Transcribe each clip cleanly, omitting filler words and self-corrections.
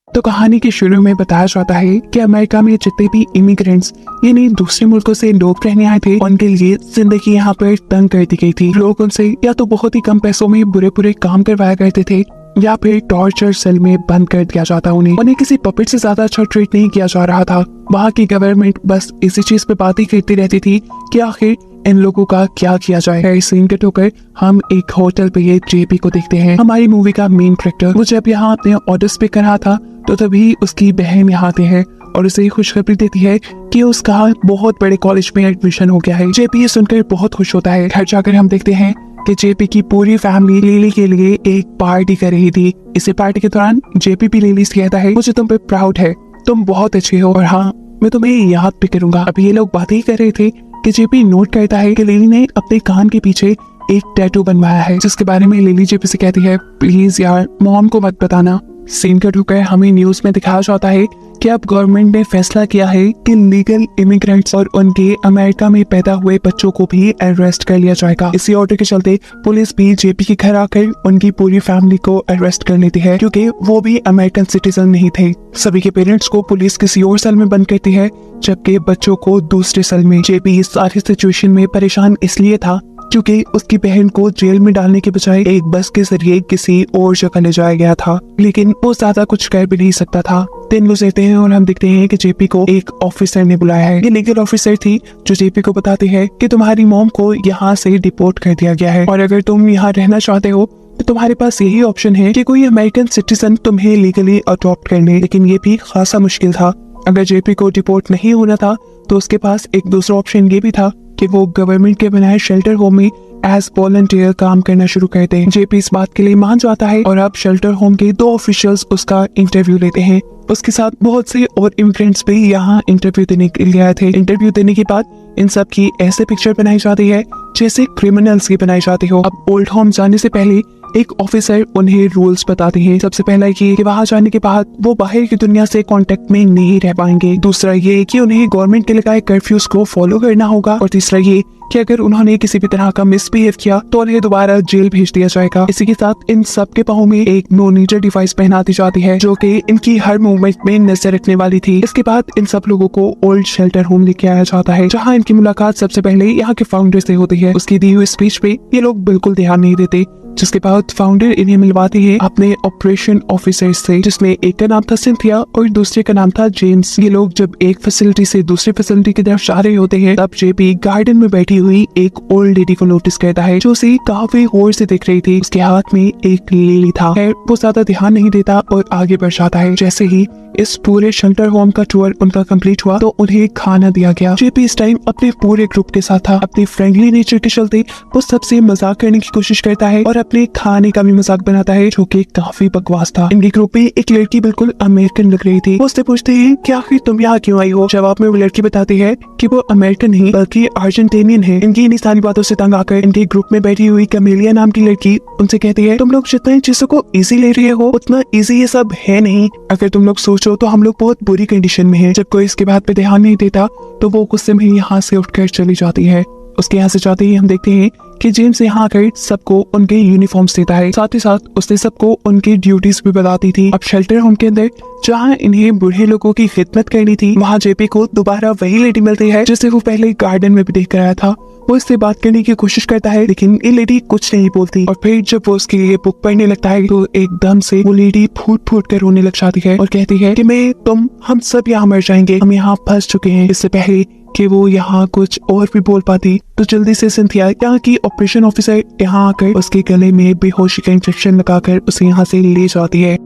तो कहानी के शुरू में बताया जाता है कि अमेरिका में जितने भी इमिग्रेंट्स यानी दूसरे मुल्कों से लोग रहने आए थे, उनके लिए जिंदगी यहाँ पर तंग कर दी गई थी। लोग उनसे या तो बहुत ही कम पैसों में बुरे बुरे काम करवाया करते थे या फिर टॉर्चर सेल में बंद कर दिया जाता। उन्हें किसी पपेट से ज्यादा अच्छा ट्रीट नहीं किया जा रहा था। वहाँ की गवर्नमेंट बस इसी चीज पे बातें करती रहती थी कि आखिर इन लोगों का क्या किया जाए। सीन कट होकर हम एक होटल पे ये जेपी को देखते हैं, हमारी मूवी का मेन कैरेक्टर। वो जब यहाँ अपने ऑर्डर्स पे कर रहा था तो तभी उसकी बहन यहाँ आते हैं और उसे खुशखबरी देती है कि उसका बहुत बड़े कॉलेज में एडमिशन हो गया है। जेपी ये सुनकर बहुत खुश होता है। घर जाकर हम देखते हैं कि जेपी की पूरी फैमिली लिली के लिए एक पार्टी कर रही थी। इसी पार्टी के दौरान जेपी भी लिली से कहता है, मुझे तुम पे प्राउड है, तुम बहुत अच्छे हो और हाँ, मैं तुम्हें याद भी करूंगा। अभी ये लोग बातें ही कर रहे थे कि जेपी नोट करता है कि लिली ने अपने कान के पीछे एक टैटू बनवाया है, जिसके बारे में लिली जेपी से कहती है, प्लीज यार मॉम को मत बताना। सीन कट होकर हमें न्यूज में दिखाया जाता है कि अब गवर्नमेंट ने फैसला किया है कि लीगल इमिग्रेंट्स और उनके अमेरिका में पैदा हुए बच्चों को भी अरेस्ट कर लिया जाएगा। इसी ऑर्डर के चलते पुलिस भी जेपी के घर आकर उनकी पूरी फैमिली को अरेस्ट कर लेती है, क्योंकि वो भी अमेरिकन सिटीजन नहीं थे। सभी के पेरेंट्स को पुलिस किसी और सेल में बंद करती है, जबकि बच्चों को दूसरे सेल में। जेपी इस सारी सिचुएशन में परेशान इसलिए था क्योंकि उसकी बहन को जेल में डालने के बजाय एक बस के जरिए किसी और जगह ले जाया गया था, लेकिन वो ज्यादा कुछ कर भी नहीं सकता था। दिन गुजरते हैं और हम देखते हैं कि जेपी को एक ऑफिसर ने बुलाया है। ये लीगल ऑफिसर थी जो जेपी को बताती है कि तुम्हारी मॉम को यहाँ से डिपोर्ट कर दिया गया है और अगर तुम यहाँ रहना चाहते हो तो तुम्हारे पास यही ऑप्शन है कि कोई अमेरिकन सिटीजन तुम्हें लीगली अडॉप्ट कर ले। लेकिन ये भी खासा मुश्किल था। अगर जेपी को डिपोर्ट नहीं होना था तो उसके पास एक दूसरा ऑप्शन ये भी था कि वो गवर्नमेंट के बनाए शेल्टर होम में एज वॉलंटियर काम करना शुरू करते हैं। जेपी इस बात के लिए मान जाता है और अब शेल्टर होम के 2 ऑफिशियल्स उसका इंटरव्यू लेते हैं। उसके साथ बहुत से और इमिग्रेंट्स भी यहाँ इंटरव्यू देने के लिए आए थे। इंटरव्यू देने के बाद इन सब की ऐसे पिक्चर बनाई जाती है जैसे क्रिमिनल्स की बनाई जाती हो। अब ओल्ड होम जाने से पहले एक ऑफिसर उन्हें रूल्स बताते हैं। सबसे पहला ये कि वहाँ जाने के बाद वो बाहर की दुनिया से कांटेक्ट में नहीं रह पाएंगे। दूसरा ये कि उन्हें गवर्नमेंट के लगाए कर्फ्यूज को फॉलो करना होगा और तीसरा ये कि अगर उन्होंने किसी भी तरह का मिसबिहेव किया तो उन्हें दोबारा जेल भेज दिया जाएगा। इसी के साथ इन सब के पाँव में एक मोनीटर डिवाइस पहना दी जाती है जो कि इनकी हर मूवमेंट में नजर रखने वाली थी। इसके बाद इन सब लोगों को ओल्ड शेल्टर होम लेके आया जाता है, जहाँ इनकी मुलाकात सबसे पहले यहाँ के फाउंडर से होती है। उसकी दी हुई स्पीच पे ये लोग बिल्कुल ध्यान नहीं देते, जिसके बाद फाउंडर इन्हें मिलवाती है अपने ऑपरेशन ऑफिसर से, जिसमें एक का नाम था सिंथिया और दूसरे का नाम था जेम्स। ये लोग जब एक फैसिलिटी से दूसरी फैसिलिटी की तरफ जा रहे होते हैं तब जेपी गार्डन में बैठी हुई एक ओल्ड लेडी को नोटिस करता है जो उसे काफी गौर से देख रही थी। उसके हाथ में एक लिली था। वो ज्यादा ध्यान नहीं देता और आगे बढ़ जाता है। जैसे ही इस पूरे शेल्टर होम का टूर उनका कंप्लीट हुआ तो उन्हें खाना दिया गया। जेपी इस टाइम अपने पूरे ग्रुप के साथ था। अपने फ्रेंडली नेचर के चलते वो सबसे मजाक करने की कोशिश करता है और अपने खाने का भी मजाक बनाता है जो कि काफी बकवास था। इनके ग्रुप में एक लड़की बिल्कुल अमेरिकन लग रही थी। वो उससे पूछते हैं कि आखिर तुम यहाँ क्यों आई हो। जवाब में वो लड़की बताती है कि वो अमेरिकन नहीं बल्कि अर्जेंटीनियन है। इनकी इन सारी बातों से तंग आकर इनके ग्रुप में बैठी हुई कमेलिया नाम की लड़की उनसे कहती है, तुम लोग जितना इन चीजों को इजी ले रहे हो उतना इजी ये सब है नहीं। अगर तुम लोग सोचो तो हम लोग बहुत बुरी कंडीशन में हैं। जब कोई इसके बात पे ध्यान नहीं देता तो वो गुस्से में यहाँ से उठकर चली जाती है। उसके यहाँ से जाते ही हम देखते हैं कि जेम्स यहाँ आकर सबको उनके यूनिफॉर्म्स देता है। साथ ही साथ उसने सबको उनकी ड्यूटीज भी बताती थी। अब शेल्टर होम के अंदर जहाँ इन्हें बूढ़े लोगों की खिदमत करनी थी, वहाँ जेपी को दोबारा वही लेडी मिलती है जिसे वो पहले गार्डन में भी देख कर आया था। वो इससे बात करने की कोशिश करता है लेकिन ये लेडी कुछ नहीं बोलती और फिर जब वो उसके लिए बुक पढ़ने लगता है तो एकदम से वो लेडी फूट फूट कर रोने लग जाती है और कहती है कि मैं, तुम, हम सब यहाँ मर जाएंगे, हम यहाँ फंस चुके हैं। इससे पहले कि वो यहाँ कुछ और भी बोल पाती तो जल्दी से सिंथिया यहाँ की ऑपरेशन ऑफिसर यहाँ आकर उसके गले में बेहोशी का इंजेक्शन लगाकर उसे यहाँ से ले जाती है।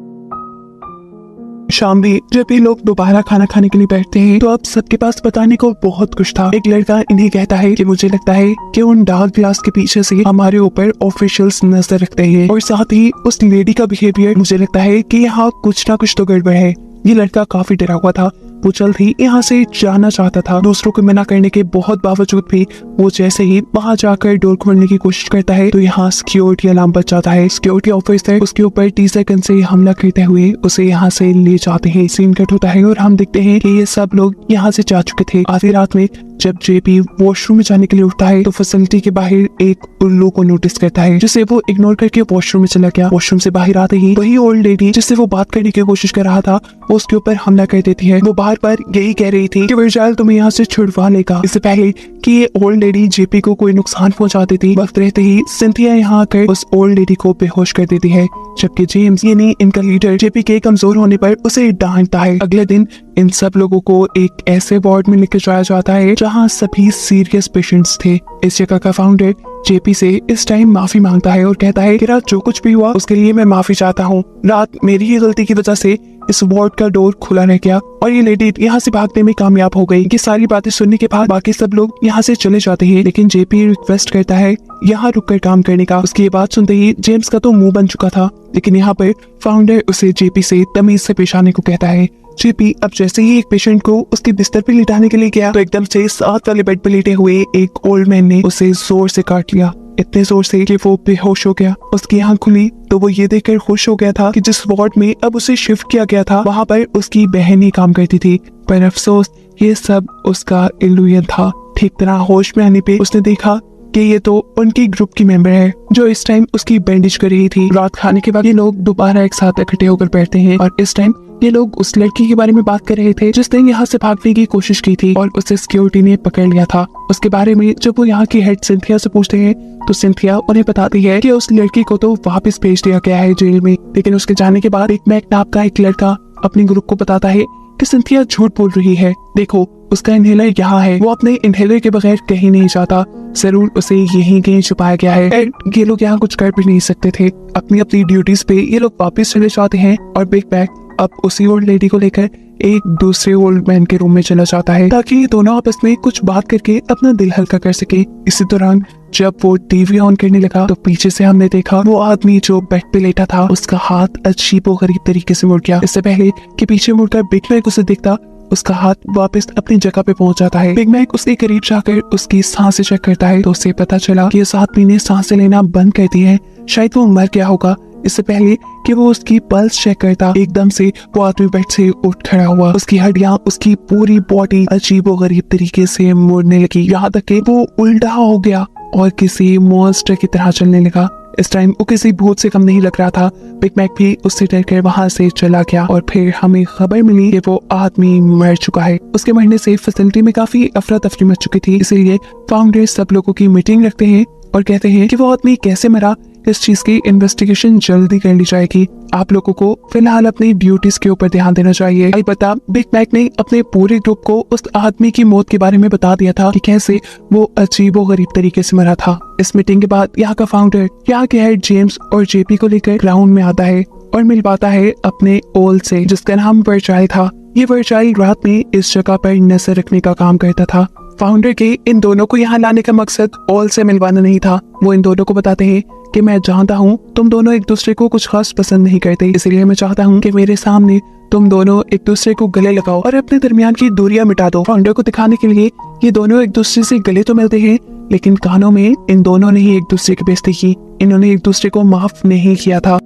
शाम भी जब ये लोग दोबारा खाना खाने के लिए बैठते हैं तो अब सबके पास बताने को बहुत कुछ था। एक लड़का इन्हें कहता है कि मुझे लगता है कि उन डार्क ग्लास के पीछे से हमारे ऊपर ऑफिशियल्स नजर रखते हैं और साथ ही उस लेडी का बिहेवियर, मुझे लगता है कि यहाँ कुछ ना कुछ तो गड़बड़ है। ये लड़का काफी डरा हुआ था। वो जल्द ही यहाँ से जाना चाहता था। दूसरों को मना करने के बहुत बावजूद भी वो जैसे ही वहाँ जाकर डोर खोलने की कोशिश करता है तो यहाँ सिक्योरिटी अलार्म बज जाता है। सिक्योरिटी ऑफिसर उसके ऊपर टीजर गन से हमला करते हुए उसे यहाँ से ले जाते हैं। सीन कट होता है और हम देखते हैं कि ये सब लोग यहाँ से जा चुके थे। आधी रात में जब जेपी वॉशरूम में जाने के लिए उठता है तो फैसिलिटी के बाहर एक उल्लू को नोटिस करता है, जिसे वो इग्नोर करके वॉशरूम में चला गया। वॉशरूम से बाहर आते ही वही ओल्ड लेडी जिससे वो बात करने की कोशिश कर रहा था वो उसके ऊपर हमला कर देती है। वो बार बार यही कह रही थी कि वर्जाइल तुम्हें यहाँ से छुड़वा लेगा। इससे पहले कि ये ओल्ड लेडी जेपी को कोई नुकसान पहुंचा देती, वक्त रहते ही सिंथिया यहाँ आकर उस ओल्ड लेडी को बेहोश कर देती है, जबकि जेम्स यानी इनका लीडर जेपी के कमजोर होने पर उसे डांटता है। अगले दिन इन सब लोगों को एक ऐसे वार्ड में लेकर जाया जाता है जहाँ सभी सीरियस पेशेंट्स थे। इस जगह का फाउंडर जेपी से इस टाइम माफी मांगता है और कहता है कि रात जो कुछ भी हुआ उसके लिए मैं माफी चाहता हूँ। रात मेरी ही गलती की वजह से इस वार्ड का डोर खुला रह गया और ये लेडी यहाँ से भागने में कामयाब हो गई। ये सारी बातें सुनने के बाद बाकी सब लोग यहाँ से चले जाते हैं, लेकिन जेपी रिक्वेस्ट करता है यहाँ रुककर काम करने का। उसकी ये बात सुनते ही जेम्स का तो मुंह बन चुका था, लेकिन यहाँ पर फाउंडर उसे जेपी से तमीज से पेश आने को कहता है। जेपी अब जैसे ही एक पेशेंट को उसके बिस्तर पे लिटाने के लिए गया तो एकदम से साथ वाले बेड पे लेटे हुए एक ओल्ड मैन ने उसे जोर से काट लिया, इतने जोर से कि वो बेहोश हो गया। उसकी आंख खुली तो वो ये देखकर खुश हो गया था कि जिस वार्ड में अब उसे शिफ्ट किया गया था वहाँ पर उसकी बहन ही काम करती थी। पर अफसोस ये सब उसका इल्यूजन था। ठीक तरह होश में आने पे उसने देखा कि ये तो उनकी ग्रुप की मेंबर है जो इस टाइम उसकी बैंडेज कर रही थी। रात खाने के बाद ये लोग दोबारा एक साथ इकट्ठे होकर बैठते हैं और इस टाइम ये लोग उस लड़की के बारे में बात कर रहे थे जिसने यहाँ से भागने की कोशिश की थी और उसे सिक्योरिटी ने पकड़ लिया था। उसके बारे में जब वो यहाँ की हेड सिंथिया से पूछते हैं तो सिंथिया उन्हें बताती है कि उस लड़की को तो वापस भेज दिया गया है जेल में, लेकिन उसके जाने के बाद बिग मैक नाम का एक लड़का अपने ग्रुप को बताता है कि सिंथिया झूठ बोल रही है। देखो उसका इनहेलर यहाँ है, वो अपने इनहेलर के बगैर कहीं नहीं जाता, जरूर उसे यहीं कहीं छुपाया गया है। ये लोग यहाँ कुछ कर भी नहीं सकते थे। अपनी अपनी ड्यूटीज पे ये लोग वापस चले जाते हैं और बिग मैक अब उसी ओल्ड लेडी को लेकर एक दूसरे ओल्ड मैन के रूम में चला जाता है ताकि ये दोनों आपस में कुछ बात करके अपना दिल हल्का कर सके। इसी दौरान जब वो टीवी ऑन करने लगा तो पीछे से हमने देखा वो आदमी जो बेड पे लेटा था उसका हाथ अजीबोगरीब तरीके से मुड़ गया। इससे पहले कि पीछे मुड़कर बिग मैक उसे दिखता उसका हाथ वापस अपनी जगह पे पहुंच जाता है। बिग मैक उसके करीब जाकर उसकी सांसें चेक करता है तो उसे पता चला कि इस आदमी ने सांसें लेना बंद कर दी है, शायद वो मर गया होगा। इससे पहले कि वो उसकी पल्स चेक करता एकदम से वो आदमी बेड से उठ खड़ा हुआ। उसकी हड्डियां उसकी पूरी बॉडी अजीबोगरीब तरीके से मुड़ने लगी, यहाँ तक कि वो उल्टा हो गया और किसी मॉन्स्टर की तरह चलने लगा। इस टाइम वो किसी भूत से कम नहीं लग रहा था। बिग मैक भी उससे डरकर वहां से चला गया और फिर हमें खबर मिली कि वो आदमी मर चुका है। उसके मरने से फैसिलिटी में काफी अफरा तफरी मच चुकी थी, इसीलिए फाउंडर सब लोगों की मीटिंग रखते हैं और कहते हैं कि वो आदमी कैसे मरा इस चीज की इन्वेस्टिगेशन जल्दी कर ली जाएगी। आप लोगों को फिलहाल अपनी ड्यूटीज के ऊपर ध्यान देना चाहिए। अलबत्ता बिग मैक ने अपने पूरे ग्रुप को उस आदमी की मौत के बारे में बता दिया था कि कैसे वो अजीबोगरीब तरीके से मरा था। इस मीटिंग के बाद यहाँ का फाउंडर यहाँ के हेड जेम्स और जेपी को लेकर ग्राउंड में आता है और मिल पाता है अपने ओल से जिसका नाम वर्जाइल था। ये वर्जाइल रात में इस जगह पर नजर रखने का काम करता था। फाउंडर के इन दोनों को यहाँ लाने का मकसद ओल से मिलवाना नहीं था। वो इन दोनों को बताते हैं कि मैं जानता हूँ तुम दोनों एक दूसरे को कुछ खास पसंद नहीं करते, इसलिए मैं चाहता हूँ कि मेरे सामने तुम दोनों एक दूसरे को गले लगाओ और अपने दरमियान की दूरियां मिटा दो। फाउंडर को दिखाने के लिए ये दोनों एक दूसरे से गले तो मिलते हैं, लेकिन कानों में इन दोनों ने ही एक दूसरे की बेइज्जती की। इन्होंने एक दूसरे को माफ नहीं किया था।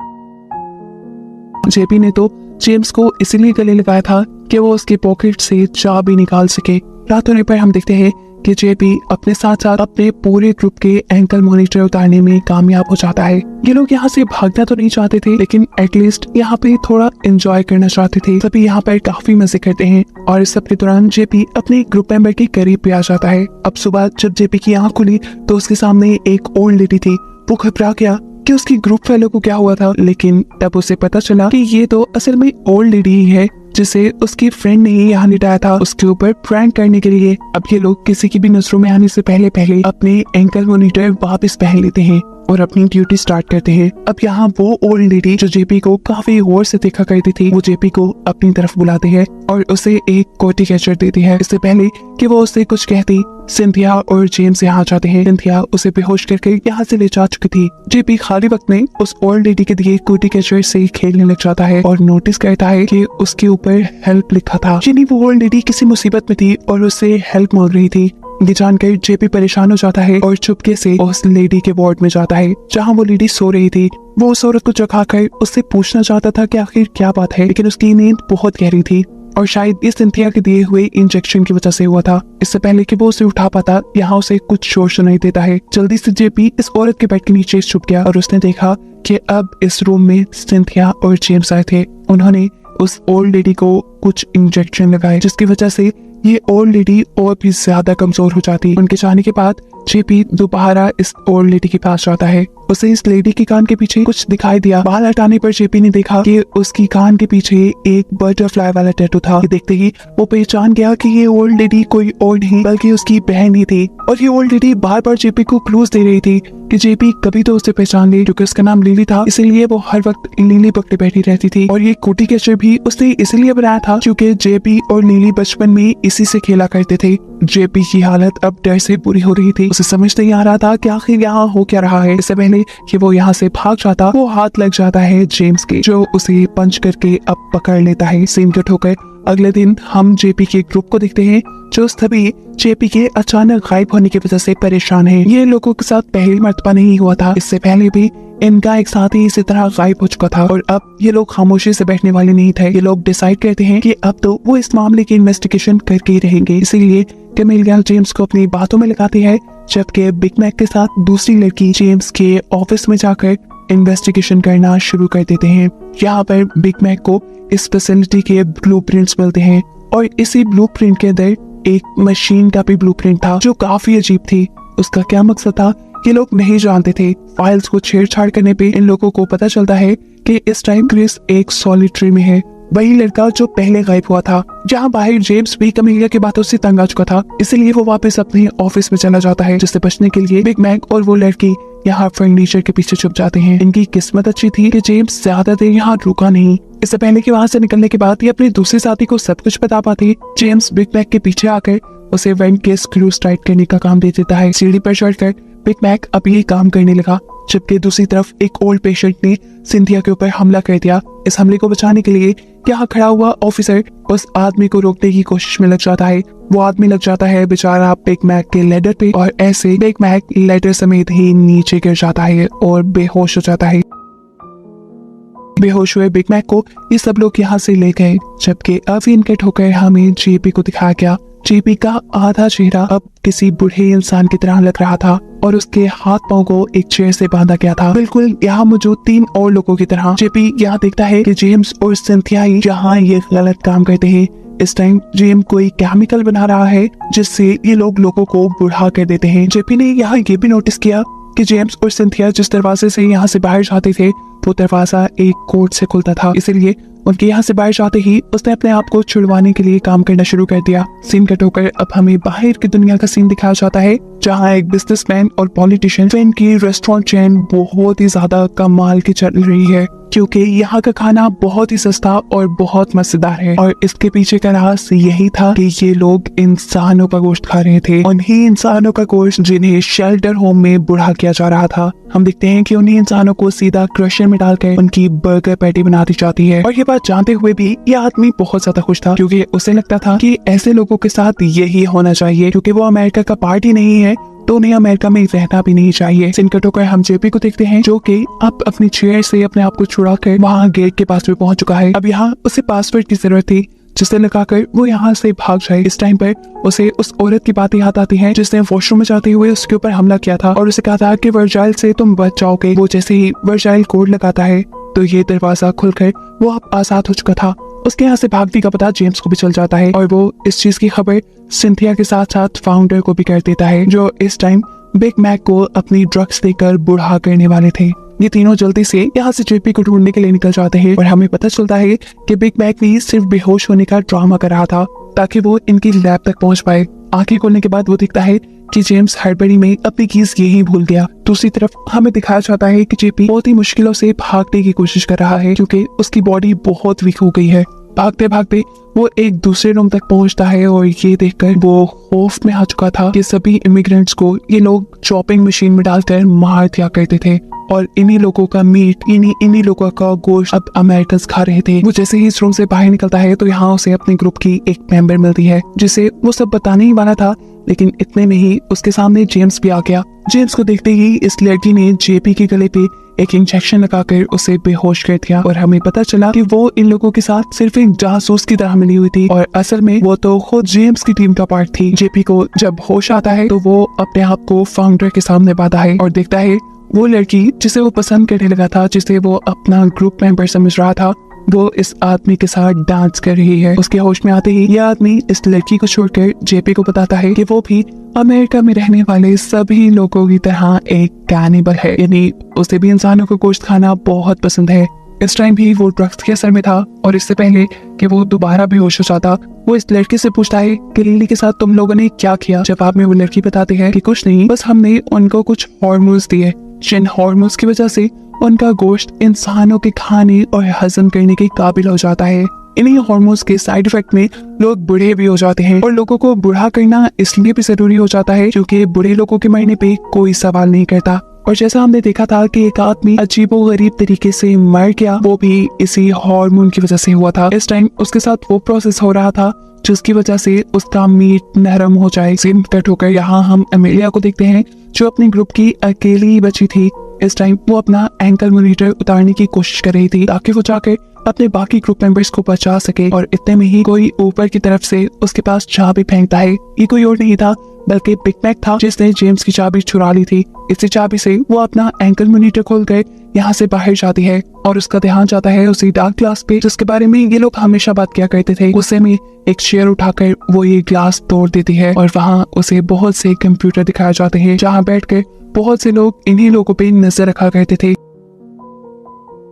जेपी ने तो जेम्स को इसीलिए गले लगाया था कि वो उसकी पॉकेट से चाबी निकाल सके। रात होने पर हम देखते हैं कि जेपी अपने साथ साथ अपने पूरे ग्रुप के एंकल मॉनिटर उतारने में कामयाब हो जाता है। ये लोग यहाँ से भागना तो नहीं चाहते थे, लेकिन एटलीस्ट यहाँ पे थोड़ा एंजॉय करना चाहते थे। सभी यहाँ पर काफी मजे करते हैं और इस सब के दौरान जेपी अपने ग्रुप मेंबर के करीब भी आ जाता है। अब सुबह जब जेपी की आंख खुली तो उसके सामने एक ओल्ड लेडी थी। वो घबरा गया कि उसकी ग्रुप फेलो को क्या हुआ था, लेकिन तब उसे पता चला कि ये तो असल में ओल्ड लेडी ही है जिसे उसकी फ्रेंड ने ही यहाँ लिटाया था उसके ऊपर प्रैंक करने के लिए। अब ये लोग किसी की भी नजरों में आने से पहले अपने एंकल मॉनिटर वापस पहन लेते हैं और अपनी ड्यूटी स्टार्ट करते हैं। अब यहाँ वो ओल्ड लेडी जो जेपी को काफी गौर से देखा करती थी, वो जेपी को अपनी तरफ बुलाती है और उसे एक कोटी कैचर देती है। इससे पहले कि वो उससे कुछ कहती, सिंथिया और जेम्स यहाँ जाते हैं। सिंथिया उसे बेहोश करके यहाँ से ले जा चुकी थी। जेपी खाली वक्त में उस ओल्ड लेडी के दिए कोटी कैचर से खेलने लग जाता है और नोटिस करता है कि उसके ऊपर हेल्प लिखा था, यानी वो ओल्ड लेडी किसी मुसीबत में थी और उससे हेल्प मांग रही थी। ये जानकर जेपी परेशान हो जाता है और चुपके से उस लेडी के वार्ड में जाता है जहाँ वो लेडी सो रही थी। वो उस औरत को जगाकर उससे पूछना चाहता था कि आखिर क्या बात है, लेकिन उसकी नींद बहुत गहरी थी और शायद इस सिंथिया के दिए हुए इंजेक्शन की वजह से हुआ था। इससे पहले कि वो उसे उठा पाता, यहाँ उसे कुछ शोर सुनाई देता है। जल्दी से जेपी इस औरत के बेड के नीचे छुप गया और उसने देखा कि अब इस रूम में सिंथिया और जेम्स आए थे। उन्होंने उस ओल्ड लेडी को कुछ इंजेक्शन लगाए, जिसकी वजह से ये ओल्ड लेडी और भी ज्यादा कमजोर हो जाती। उनके जाने के बाद जेपी दोबारा इस ओल्ड लेडी के पास जाता है। उसे इस लेडी के कान के पीछे कुछ दिखाई दिया। बाल हटाने पर जेपी ने देखा कि उसकी कान के पीछे एक बटरफ्लाई वाला टैटू था। ये देखते ही वो पहचान गया कि ये ओल्ड लेडी कोई और नहीं बल्कि उसकी बहन ही थी। और ये ओल्ड लेडी बार बार जेपी को क्लूज दे रही थी कि जेपी कभी तो उसे पहचान ले, क्योंकि उसका नाम लिली था, इसीलिए वो हर वक्त लिली पकड़े बैठी रहती थी। और ये कोटी कैचर भी उसने इसीलिए बनाया था क्योंकि जेपी और लिली बचपन में इसी से खेला करते थे। जेपी की हालत अब डर से बुरी हो रही थी। उसे समझ नहीं आ रहा था कि आखिर यहाँ हो क्या रहा है। इससे पहले कि वो यहाँ से भाग जाता, वो हाथ लग जाता है जेम्स के, जो उसे पंच करके अब पकड़ लेता है। सीन कट होकर अगले दिन हम जेपी के ग्रुप को देखते हैं जो सभी जेपी के अचानक गायब होने की वजह से परेशान हैं। ये लोगों के साथ पहली मर्तबा नहीं हुआ था, इससे पहले भी इनका एक साथी इसी तरह गायब हो चुका था और अब ये लोग खामोशी से बैठने वाले नहीं थे। ये लोग डिसाइड करते हैं कि अब तो वो इस मामले की इन्वेस्टिगेशन करके ही रहेंगे। इसीलिए कैमिलिया जेम्स को अपनी बातों में लगाती है, जबकि बिग मैक के साथ दूसरी लड़की जेम्स के ऑफिस में जाकर इन्वेस्टिगेशन करना शुरू कर देते हैं। यहाँ पर बिग मैक को इस फैसिलिटी के ब्लूप्रिंट्स मिलते हैं और इसी ब्लूप्रिंट के अंदर एक मशीन का भी ब्लूप्रिंट था जो काफी अजीब थी। उसका क्या मकसद था ये लोग नहीं जानते थे। फाइल्स को छेड़छाड़ करने पे इन लोगों को पता चलता है कि इस टाइम क्रिस एक सॉलिटरी में है, वही लड़का जो पहले गायब हुआ था। जहाँ बाहर जेम्स भी कैमिलिया की बातों से तंग आ चुका था, इसलिए वो वापस अपने ऑफिस में चला जाता है, जिससे बचने के लिए बिग मैक और वो लड़की यहाँ फर्नीचर के पीछे छुप जाते हैं। इनकी किस्मत अच्छी थी कि जेम्स ज्यादा देर यहाँ रुका नहीं। इससे पहले कि वहाँ से निकलने के बाद ये अपने दूसरे साथी को सब कुछ बता पाते, जेम्स बिग मैक के पीछे आकर उसे वेंट के स्क्रूज टाइट करने का काम दे देता है। सीढ़ी पर चढ़कर बिग मैक अब ये काम करने लगा, जबकि दूसरी तरफ एक ओल्ड पेशेंट ने सिंथिया के ऊपर हमला कर दिया। इस हमले को बचाने के लिए यहाँ खड़ा हुआ ऑफिसर उस आदमी को रोकने की कोशिश में लग जाता है। वो आदमी लग जाता है बेचारा बिग मैक के लेडर पे और ऐसे बिग मैक लेडर समेत ही नीचे गिर जाता है और बेहोश हो जाता है। बेहोश हुए बिग मैक को ये सब लोग यहाँ से ले गए, जबकि अब इनकट होकर हमें जेपी को दिखाया गया। जेपी का आधा चेहरा अब किसी बूढ़े इंसान की तरह लग रहा था और उसके हाथ पांव को एक चेयर से बांधा गया था, बिल्कुल यहाँ मौजूद 3 और लोगों की तरह। जेपी यहाँ देखता है कि जेम्स और सिंथिया ही यहाँ ये गलत काम करते हैं। इस टाइम जेम्स कोई केमिकल बना रहा है जिससे ये लोगों को बूढ़ा कर देते हैं। जेपी ने यहाँ ये भी नोटिस किया कि जेम्स और सिंथिया जिस दरवाजे से यहाँ से बाहर जाते थे वो दरवाजा एक कोड से खुलता था, इसलिए उनके यहाँ से बाहर जाते ही उसने अपने आप को छुड़वाने के लिए काम करना शुरू कर दिया। सीन कट होकर अब हमें बाहर की दुनिया का सीन दिखाया जाता है, जहाँ एक बिजनेसमैन और पॉलिटिशियन की रेस्टोरेंट चेन बहुत ही ज्यादा कमाल की चल रही है, क्योंकि यहाँ का खाना बहुत ही सस्ता और बहुत मजेदार है। और इसके पीछे का राज यही था कि ये लोग इंसानों का गोश्त खा रहे थे, उन्हीं इंसानों का गोश्त जिन्हें शेल्टर होम में बुढ़ा किया जा रहा था। हम देखते हैं कि उन्हीं इंसानों को सीधा क्रशर में डालकर उनकी बर्गर पैटी बना दी जाती है। और ये बात जानते हुए भी ये आदमी बहुत ज्यादा खुश था, क्योंकि उसे लगता था कि ऐसे लोगों के साथ यही होना चाहिए, क्योंकि वो अमेरिका का पार्टी नहीं है तो उन्हें अमेरिका में रहना भी नहीं चाहिए। सिनकट होकर हम जेपी को देखते हैं, जो कि अब अपनी चेयर से अपने आप को छुड़ाकर वहाँ गेट के पास में पहुंच चुका है। अब यहाँ उसे पासवर्ड की जरूरत थी जिसे लगाकर वो यहाँ से भाग जाए। इस टाइम पर उसे उस औरत की बातें याद आती हैं जिसने वॉशरूम में जाते हुए उसके ऊपर हमला किया था और उसे कहा था कि वर्जाइल से तुम बच जाओगे। वो जैसे ही वर्जाइल कोड लगाता है तो ये दरवाजा खुलकर वो अब आजाद हो चुका था। उसके यहाँ से भागने का पता जेम्स को भी चल जाता है और वो इस चीज की खबर सिंथिया के साथ साथ फाउंडर को भी कर देता है, जो इस टाइम बिग मैक को अपनी ड्रग्स देकर बुढ़ा करने वाले थे। ये तीनों जल्दी से यहाँ से जेपी को ढूंढने के लिए निकल जाते हैं और हमें पता चलता है कि बिग मैक भी सिर्फ बेहोश होने का ड्रामा कर रहा था ताकि वो इनकी लैब तक पहुंच पाए। आंखें खोलने के बाद वो दिखता है कि जेम्स हड़बड़ी में अपनी कीज यही भूल गया। दूसरी तरफ हमें दिखाया जाता है कि जेपी बहुत ही मुश्किलों से भागने की कोशिश कर रहा है क्योंकि उसकी बॉडी बहुत वीक हो गई है। भागते भागते वो एक दूसरे रूम तक पहुंचता है और ये देखकर वो खौफ में आ चुका था कि सभी इमिग्रेंट्स को ये लोग चॉपिंग मशीन में डालकर मार दिया करते थे और इन्हीं लोगों का मीट इन्हीं लोगों का गोश्त अब अमेरिकन खा रहे थे। वो जैसे ही इस रूम से बाहर निकलता है तो यहाँ उसे अपने ग्रुप की एक मेंबर मिलती है जिसे वो सब बताने ही वाला था, लेकिन इतने में ही उसके सामने जेम्स भी आ गया। जेम्स को देखते ही इस लड़की ने जेपी के गले पे एक इंजेक्शन लगाकर उसे बेहोश कर दिया और हमें पता चला कि वो इन लोगों के साथ सिर्फ एक जासूस की तरह मिली हुई थी और असल में वो तो खुद जेम्स की टीम का पार्ट थी। जेपी को जब होश आता है तो वो अपने आप को फाउंडर के सामने पाता है और देखता है वो लड़की जिसे वो पसंद करने लगा था, जिसे वो अपना ग्रुप मेंबर समझ रहा था, वो इस आदमी के साथ डांस कर रही है। उसके होश में आते ही यह आदमी इस लड़की को छोड़कर जेपी को बताता है कि वो भी अमेरिका में रहने वाले सभी लोगों की तरह एक कैनिबल है, यानी उसे भी इंसानों को गोश्त खाना बहुत पसंद है। इस टाइम भी वो ड्रग्स के असर में था और इससे पहले कि वो दोबारा बेहोश हो जाता, वो इस लड़की से पूछता है कि लिली के साथ तुम लोगों ने क्या किया। जवाब में वो लड़की बताती है कि कुछ नहीं, बस हमने उनको कुछ हार्मोन्स दिए जिन हार्मोन्स की वजह से उनका गोश्त इंसानों के खाने और हजम करने के काबिल हो जाता है। इन्हीं हार्मोन्स के साइड इफेक्ट में लोग बूढ़े भी हो जाते हैं और लोगों को बूढ़ा करना इसलिए भी जरूरी हो जाता है क्योंकि बूढ़े लोगों के मरने पे कोई सवाल नहीं करता। और जैसा हमने देखा था कि एक आदमी अजीबोगरीब तरीके से मर गया, वो भी इसी हार्मोन की वजह से हुआ था। इस टाइम उसके साथ वो प्रोसेस हो रहा था जिसकी वजह से उसका मीट नरम हो जाए। सेम कट होकर यहाँ हम एमिलिया को देखते हैं जो अपने ग्रुप की अकेली बची थी। इस टाइम वो अपना एंकल मॉनिटर उतारने की कोशिश कर रही थी ताकि वो जाकर अपने बाकी ग्रुप मेंबर्स को बचा सके और इतने में ही कोई ऊपर की तरफ से उसके पास चाबी फेंकता है। ये कोई और नहीं था बल्कि बिग मैक था जिसने जेम्स की चाबी चुरा ली थी। इसी चाबी से वो अपना एंकल मॉनिटर खोलकर यहाँ से बाहर जाती है और उसका ध्यान जाता है उसी डार्क ग्लास पे जिसके बारे में ये लोग हमेशा बात किया करते थे। गुस्से में एक चेयर उठाकर वो ये ग्लास तोड़ देती है और वहाँ उसे बहुत से कंप्यूटर दिखाए जाते हैं जहाँ बैठकर बहुत से लोग इन्हीं लोगों पे नजर रखा करते थे।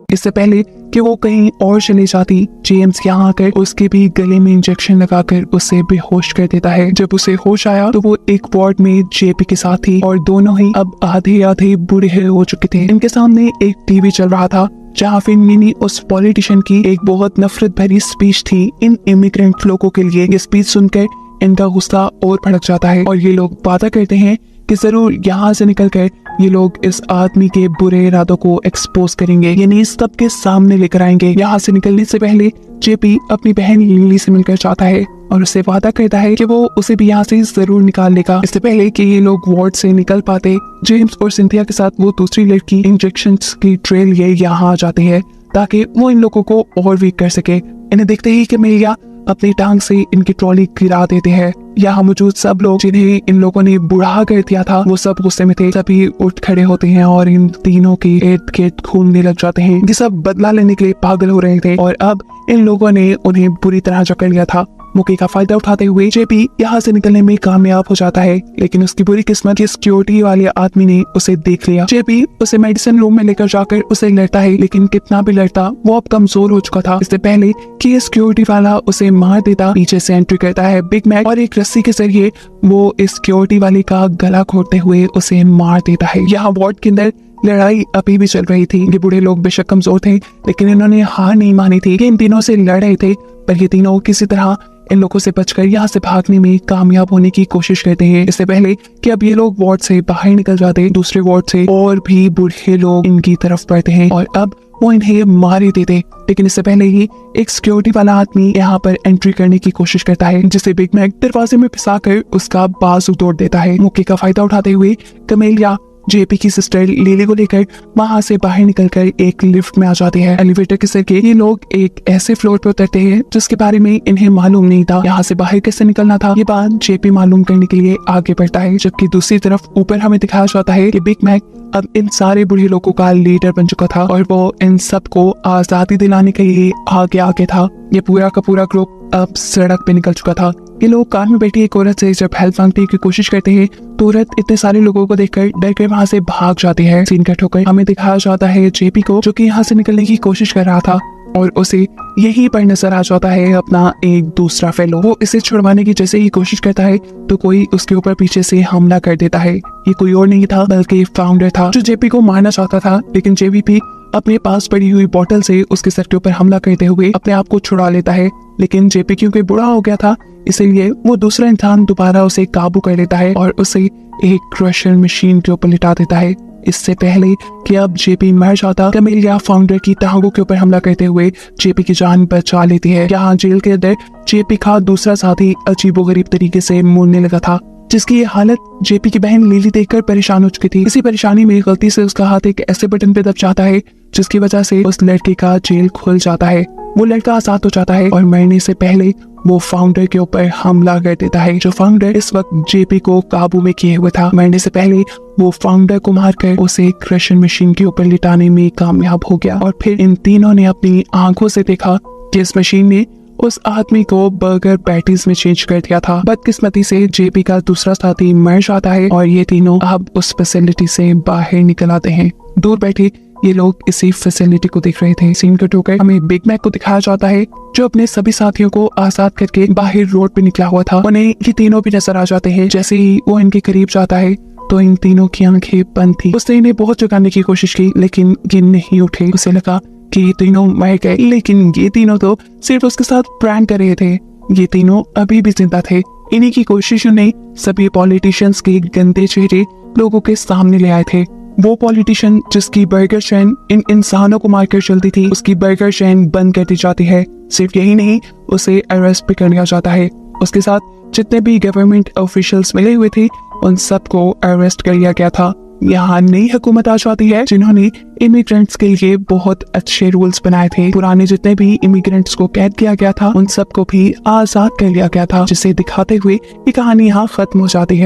इससे पहले कि वो कहीं और चली जाती, जेम्स यहाँ आकर उसके भी गले में इंजेक्शन लगाकर उसे बेहोश कर देता है। जब उसे होश आया तो वो एक वार्ड में जेपी के साथ थी और दोनों ही अब आधे आधे बूढ़े हो चुके थे। इनके सामने एक टीवी चल रहा था जहाँ फिर मिनी उस पॉलिटिशियन की एक बहुत नफरत भरी स्पीच थी इन इमिग्रेंट लोगों के लिए। ये स्पीच सुनकर इनका गुस्सा और भड़क जाता है और ये लोग वादा करते हैं कि जरूर यहाँ से निकलकर ये लोग इस आदमी के बुरे इरादों को एक्सपोज करेंगे, यानी सबके सामने लेकर आएंगे। यहाँ से निकलने से पहले जेपी अपनी बहन लिली से मिलकर जाता है और उससे वादा करता है कि वो उसे भी यहाँ से जरूर निकाल लेगा। इससे पहले कि ये लोग वार्ड से निकल पाते, जेम्स और सिंथिया के साथ वो दूसरी लड़की इंजेक्शंस की ट्रेल ये यहाँ आ जाती है ताकि वो इन लोगों को और वीक कर सके। इन्हें देखते ही कि मेरिया अपनी टांग से इनकी ट्रॉली गिरा देते हैं। यहाँ मौजूद सब लोग जिन्हें इन लोगों ने बुढ़ा कर दिया था वो सब गुस्से में थे। सभी उठ खड़े होते हैं और इन तीनों के इर्द गिर्द घूमने लग जाते हैं। ये सब बदला लेने के लिए पागल हो रहे थे और अब इन लोगों ने उन्हें बुरी तरह जकड़ लिया था। मौके का फायदा उठाते हुए जेपी यहाँ से निकलने में कामयाब हो जाता है, लेकिन उसकी बुरी किस्मत के सिक्योरिटी वाले आदमी ने उसे देख लिया। जेपी उसे मेडिसिन रूम में लेकर जाकर उसे लड़ता है, लेकिन कितना भी लड़ता वो अब कमजोर हो चुका था। इससे पहले कि सिक्योरिटी वाला उसे मार देता, पीछे से एंट्री करता है बिग मैक और एक रस्सी के जरिए वो इस सिक्योरिटी वाले का गला घोटते हुए उसे मार देता है। यहाँ वार्ड के अंदर लड़ाई अभी भी चल रही थी। ये बूढ़े लोग बेशक कमजोर थे लेकिन इन्होंने हार नहीं मानी थी कि इन तीनों से लड़ रहे थे, पर ये तीनों किसी तरह इन लोगों से बचकर यहाँ से भागने में कामयाब होने की कोशिश करते हैं। इससे पहले कि अब ये लोग वार्ड से बाहर निकल जाते, दूसरे वार्ड से और भी बूढ़े लोग इनकी तरफ बढ़ते हैं और अब वो इन्हें मार ही देते। लेकिन इससे पहले ही एक सिक्योरिटी वाला आदमी यहाँ पर एंट्री करने की कोशिश करता है जिसे बिग मैक दरवाजे में फंसाकर उसका बाजू तोड़ देता है। मौके का फायदा उठाते हुए कमेलिया जेपी की सिस्टर लिली को लेकर वहां से बाहर निकलकर एक लिफ्ट में आ जाते हैं। एलिवेटर के सर के ये लोग एक ऐसे फ्लोर पर उतरते हैं जिसके बारे में इन्हें मालूम नहीं था। यहाँ से बाहर कैसे निकलना था ये बात जेपी मालूम करने के लिए आगे बढ़ता है, जबकि दूसरी तरफ ऊपर हमें दिखाया जाता है कि बिग मैक अब इन सारे बूढ़े लोगों का लीडर बन चुका था और वो इन सबको आजादी दिलाने के लिए आगे आगे था। ये पूरा का पूरा ग्रुप अब सड़क पे निकल चुका था। ये लोग कार में बैठी एक औरत से जब हेल्प मांगने की कोशिश करते हैं तो औरत इतने सारे लोगों को देखकर डर कर वहाँ से भाग जाती है। सीन कट होकर हमें दिखाया जाता है जेपी को जो कि यहाँ से निकलने की कोशिश कर रहा था। और उसे यहीं पर नजर आ जाता है अपना एक दूसरा फेलो। वो इसे छुड़वाने की जैसे ही कोशिश करता है तो कोई उसके ऊपर पीछे से हमला कर देता है। ये कोई और नहीं था बल्कि फाउंडर था, जो जेपी को मारना चाहता था, लेकिन जेपी अपने पास पड़ी हुई बोतल से उसके सर के ऊपर हमला करते हुए अपने आप को छुड़ा लेता है। लेकिन जेपी क्योंकि बुरा हो गया था, इसीलिए वो दूसरा इंसान दोबारा उसे काबू कर लेता है और उसे एक क्रशर मशीन के ऊपर लिटा देता है। इससे पहले कि अब जेपी मर जाता, कैमिलिया फाउंडर की टांगों के ऊपर हमला करते हुए जेपी की जान बचा लेती है। यहाँ जेल के अंदर जेपी का दूसरा साथी अजीबोगरीब तरीके से मरने लगा था, जिसकी ये हालत जेपी की बहन लिली देखकर परेशान हो चुकी थी। इसी परेशानी में गलती से उसका हाथ एक ऐसे बटन पे दब जाता है जिसकी वजह से उस लड़के का जेल खुल जाता है। वो लड़का आजाद हो जाता है और मरने से पहले वो फाउंडर के ऊपर हमला कर देता है, जो फाउंडर इस वक्त जेपी को काबू में किए हुए था। मरने से पहले वो फाउंडर को मारकर उसे क्रशर मशीन के ऊपर लिटाने में कामयाब हो गया। और फिर इन तीनों ने अपनी आंखों से देखा कि इस मशीन ने उस आदमी को बर्गर पैटीज में चेंज कर दिया था। बदकिस्मती से जेपी का दूसरा साथी मर जाता है और ये तीनों अब उस फैसिलिटी से बाहर निकल आते हैं। दूर बैठे ये लोग इसी फैसिलिटी को देख रहे थे। सीन कट होकर हमें बिग मैक को दिखाया जाता है, जो अपने सभी साथियों को आजाद करके बाहर रोड पे निकला हुआ था। उन्हें ये तीनों भी नजर आ जाते हैं। जैसे ही वो इनके करीब जाता है तो इन तीनों की आंखें बंद थी। उसने इन्हें बहुत जगाने की कोशिश की, लेकिन ये नहीं उठे। उसे लगा कि ये तीनों मर गए, लेकिन ये तीनों तो सिर्फ उसके साथ प्रैंक कर रहे थे। ये तीनों अभी भी जिंदा थे। इन्हीं की कोशिशों ने सभी पॉलिटिशियंस के गंदे चेहरे लोगों के सामने ले आए थे। वो पॉलिटिशियन जिसकी बर्गर चेन इन इंसानों को मारकर चलती थी, उसकी बर्गर चेन बंद कर दी जाती है। सिर्फ यही नहीं, उसे अरेस्ट भी कर लिया जाता है। उसके साथ जितने भी गवर्नमेंट ऑफिशियल्स मिले हुए थे उन सबको अरेस्ट कर लिया गया था। यहाँ नई हुकूमत आ जाती है जिन्होंने इमिग्रेंट्स के लिए बहुत अच्छे रूल्स बनाए थे। पुराने जितने भी इमिग्रेंट्स को कैद किया गया था उन सबको भी आजाद कर लिया गया था, जिसे दिखाते हुए ये कहानी यहाँ खत्म हो जाती है।